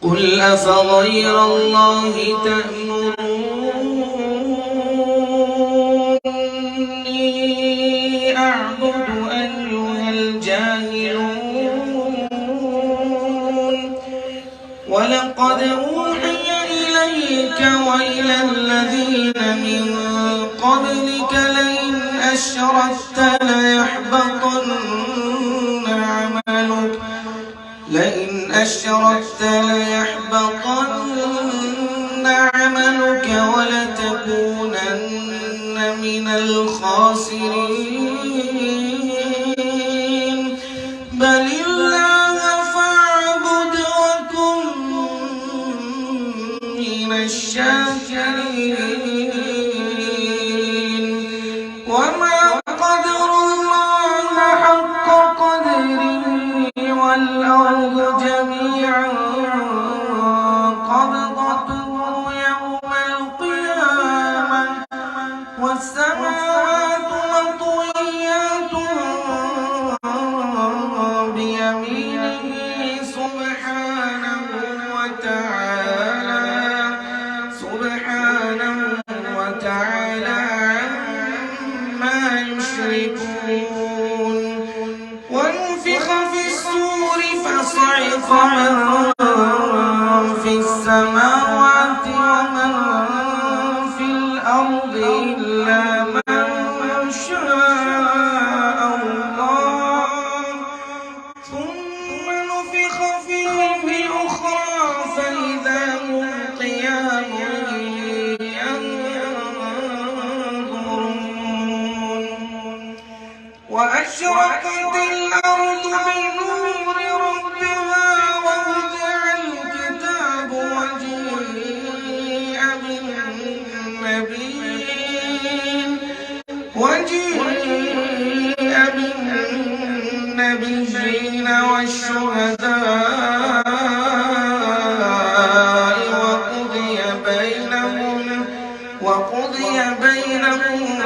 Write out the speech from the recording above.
قل أفغير الله تأمروني أعبد أيها الجاهلون ولقد أوحي إليك وإلى الذين من قبلك لئن أشركت ليحبطن عملك ولتكونن من الخاسرين بل الله فاعبد وكن من الشاكرين وما قدر الله حق قدره والأرض جميعا قبضته يوم القيامة والسماوات مطويات بيمينه سبحانه وتعالى عما يشركون ونفخ في الصور فصعق من في السماوات ومن في الأرض إلا من شاء الله ثم نفخ فيه أخرى فإذا هم قيام ينظرون وأشرقت الأرض بنور ربها ووضع الكتاب وجيء بالنبيين والشهداء وقضي بينهم